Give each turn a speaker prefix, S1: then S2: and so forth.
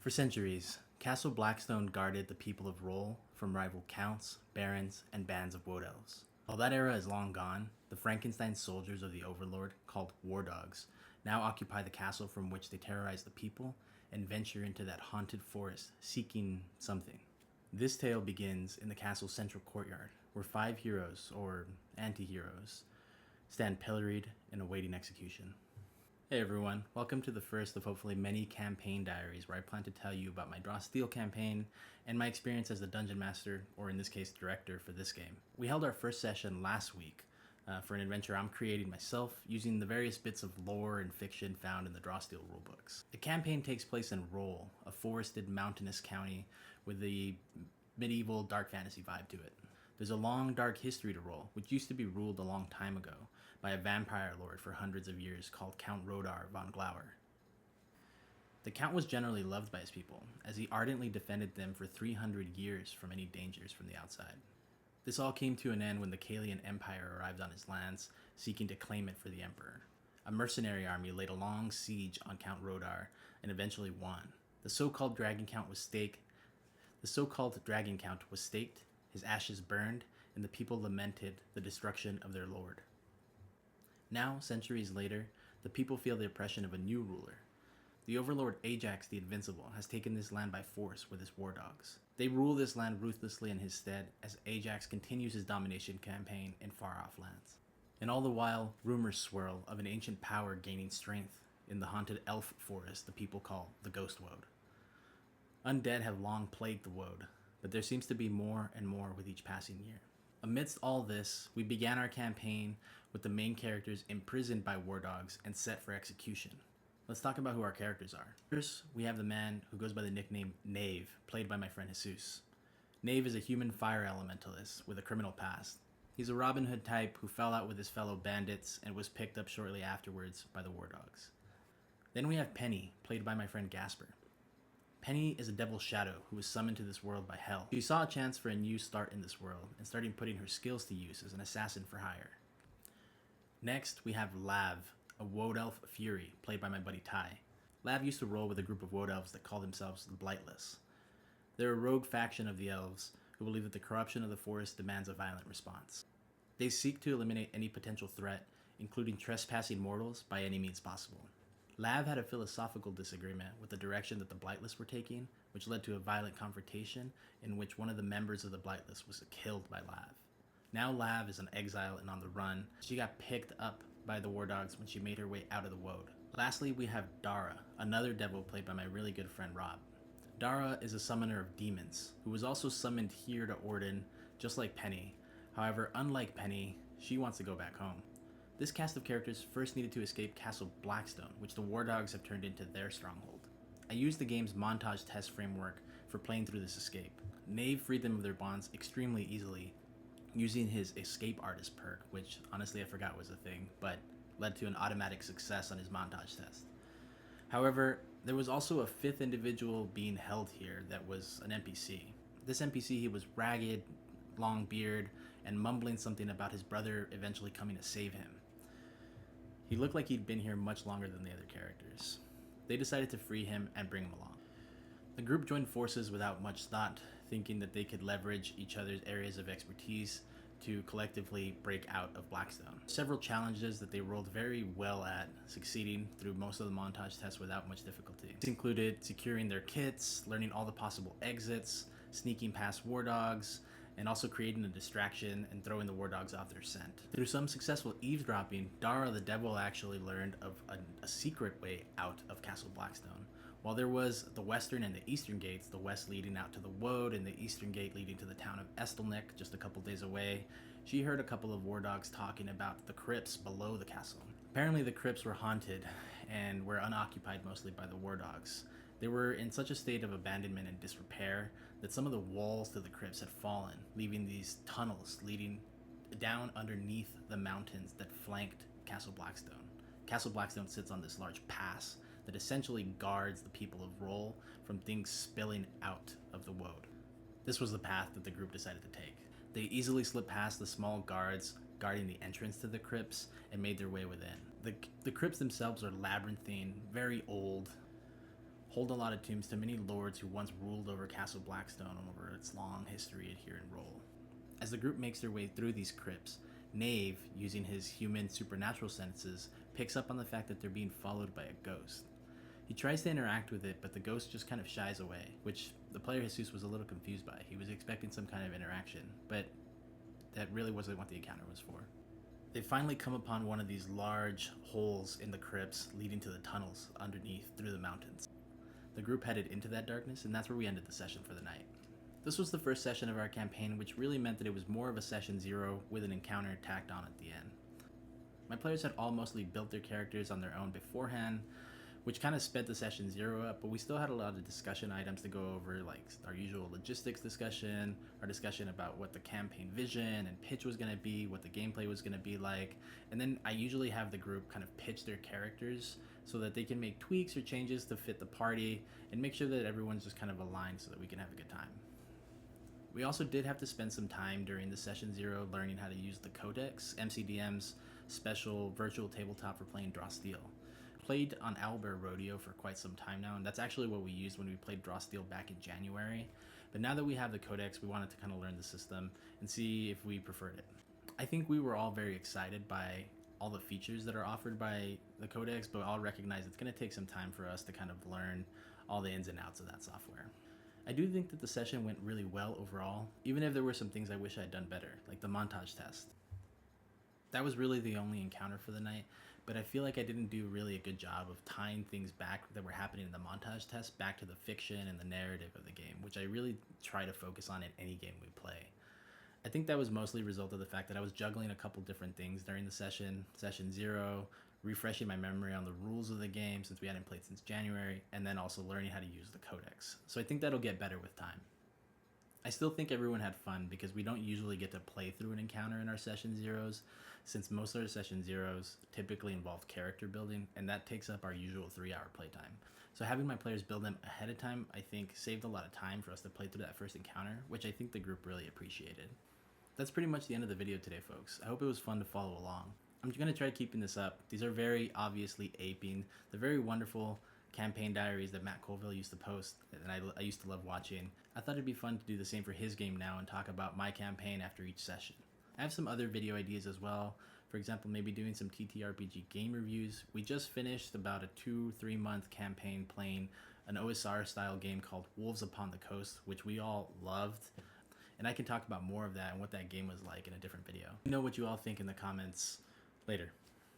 S1: For centuries, Castle Blackstone guarded the people of Roll from rival counts, barons, and bands of wood elves. While that era is long gone, the Frankenstein soldiers of the Overlord, called War Dogs, now occupy the castle from which they terrorize the people and venture into that haunted forest seeking something. This tale begins in the castle's central courtyard, where 5 heroes, or anti-heroes, stand pilloried and awaiting execution. Hey everyone, welcome to the first of hopefully many campaign diaries where I plan to tell you about my Draw Steel campaign and my experience as the Dungeon Master, or in this case, Director for this game. We held our first session last week for an adventure I'm creating myself using the various bits of lore and fiction found in the Draw Steel rulebooks. The campaign takes place in Roll, a forested mountainous county with a medieval dark fantasy vibe to it. There's a long dark history to Roll, which used to be ruled a long time ago by a vampire lord for hundreds of years called Count Rodar von Glauer. The Count was generally loved by his people, as he ardently defended them for 300 years from any dangers from the outside. This all came to an end when the Kalian Empire arrived on his lands, seeking to claim it for the Emperor. A mercenary army laid a long siege on Count Rodar and eventually won. The so-called Dragon Count was staked, his ashes burned, and the people lamented the destruction of their lord. Now, centuries later, the people feel the oppression of a new ruler. The overlord Ajax the Invincible has taken this land by force with his war dogs. They rule this land ruthlessly in his stead as Ajax continues his domination campaign in far-off lands. And all the while, rumors swirl of an ancient power gaining strength in the haunted elf forest the people call the Ghost Woad. Undead have long plagued the Woad, but there seems to be more and more with each passing year. Amidst all this, we began our campaign with the main characters imprisoned by war dogs and set for execution. Let's talk about who our characters are. First, we have the man who goes by the nickname Knave, played by my friend Jesus. Knave is a human fire elementalist with a criminal past. He's a Robin Hood type who fell out with his fellow bandits and was picked up shortly afterwards by the war dogs. Then we have Penny, played by my friend Gasper. Penny is a devil's shadow who was summoned to this world by Hell. She saw a chance for a new start in this world and started putting her skills to use as an assassin for hire. Next, we have Lav, a Woad Elf Fury, played by my buddy Ty. Lav used to roll with a group of Woad Elves that call themselves the Blightless. They're a rogue faction of the Elves who believe that the corruption of the forest demands a violent response. They seek to eliminate any potential threat, including trespassing mortals, by any means possible. Lav had a philosophical disagreement with the direction that the Blightless were taking, which led to a violent confrontation in which one of the members of the Blightless was killed by Lav. Now Lav is an exile and on the run. She got picked up by the war dogs when she made her way out of the Woad. Lastly, we have Dara, another devil played by my really good friend Rob. Dara is a summoner of demons, who was also summoned here to Orden, just like Penny. However, unlike Penny, she wants to go back home. This cast of characters first needed to escape Castle Blackstone, which the War Dogs have turned into their stronghold. I used the game's montage test framework for playing through this escape. Knave freed them of their bonds extremely easily, using his Escape Artist perk, which honestly I forgot was a thing, but led to an automatic success on his montage test. However, there was also a 5th individual being held here that was an NPC. This NPC, he was ragged, long beard, and mumbling something about his brother eventually coming to save him. He looked like he'd been here much longer than the other characters. They decided to free him and bring him along. The group joined forces without much thought, thinking that they could leverage each other's areas of expertise to collectively break out of Blackstone. Several challenges that they rolled very well at, succeeding through most of the montage tests without much difficulty. This included securing their kits, learning all the possible exits, sneaking past war dogs, and also creating a distraction and throwing the war dogs off their scent. Through some successful eavesdropping, Dara the Devil actually learned of a secret way out of Castle Blackstone. While there was the western and the eastern gates, the west leading out to the Woad and the eastern gate leading to the town of Estelnik, just a couple days away, she heard a couple of war dogs talking about the crypts below the castle. Apparently the crypts were haunted and were unoccupied mostly by the war dogs. They were in such a state of abandonment and disrepair that some of the walls to the crypts had fallen, leaving these tunnels leading down underneath the mountains that flanked Castle Blackstone. Castle Blackstone sits on this large pass that essentially guards the people of Roll from things spilling out of the Woad. This was the path that the group decided to take. They easily slipped past the small guards guarding the entrance to the crypts and made their way within. The crypts themselves are labyrinthine, very old, hold a lot of tombs to many lords who once ruled over Castle Blackstone over its long history here in Roll. As the group makes their way through these crypts, Knave, using his human supernatural senses, picks up on the fact that they're being followed by a ghost. He tries to interact with it, but the ghost just kind of shies away, which the player Jesus was a little confused by. He was expecting some kind of interaction, but that really wasn't what the encounter was for. They finally come upon one of these large holes in the crypts leading to the tunnels underneath through the mountains. The group headed into that darkness, and that's where we ended the session for the night. This was the first session of our campaign, which really meant that it was more of a session 0 with an encounter tacked on at the end. My players had all mostly built their characters on their own beforehand, which kind of sped the session 0 up, but we still had a lot of discussion items to go over, like our usual logistics discussion, our discussion about what the campaign vision and pitch was going to be, what the gameplay was going to be like, and then I usually have the group kind of pitch their characters so that they can make tweaks or changes to fit the party and make sure that everyone's just kind of aligned so that we can have a good time. We also did have to spend some time during the session 0 learning how to use the Codex, MCDM's special virtual tabletop for playing Draw Steel. Played on Owlbear Rodeo for quite some time now, and that's actually what we used when we played Draw Steel back in January. But now that we have the Codex, we wanted to kind of learn the system and see if we preferred it. I think we were all very excited by all the features that are offered by the Codex, but I'll recognize it's going to take some time for us to kind of learn all the ins and outs of that software. I do think that the session went really well overall, even if there were some things I wish I had done better, like the montage test. That was really the only encounter for the night, but I feel like I didn't do really a good job of tying things back that were happening in the montage test back to the fiction and the narrative of the game, which I really try to focus on in any game we play. I think that was mostly a result of the fact that I was juggling a couple different things during the session 0, refreshing my memory on the rules of the game since we hadn't played since January, and then also learning how to use the Codex. So I think that'll get better with time. I still think everyone had fun because we don't usually get to play through an encounter in our session 0s, since most of our session 0s typically involve character building, and that takes up our usual 3-hour playtime. So having my players build them ahead of time, I think, saved a lot of time for us to play through that first encounter, which I think the group really appreciated. That's pretty much the end of the video today, folks. I hope it was fun to follow along. I'm going to try keeping this up. These are very obviously aping the very wonderful campaign diaries that Matt Colville used to post, and I used to love watching. I thought it'd be fun to do the same for his game now and talk about my campaign after each session. I have some other video ideas as well. For example, maybe doing some TTRPG game reviews. We just finished about a 2-3 month campaign playing an OSR style game called Wolves Upon the Coast, which we all loved. And I can talk about more of that and what that game was like in a different video. Let me know what you all think in the comments later.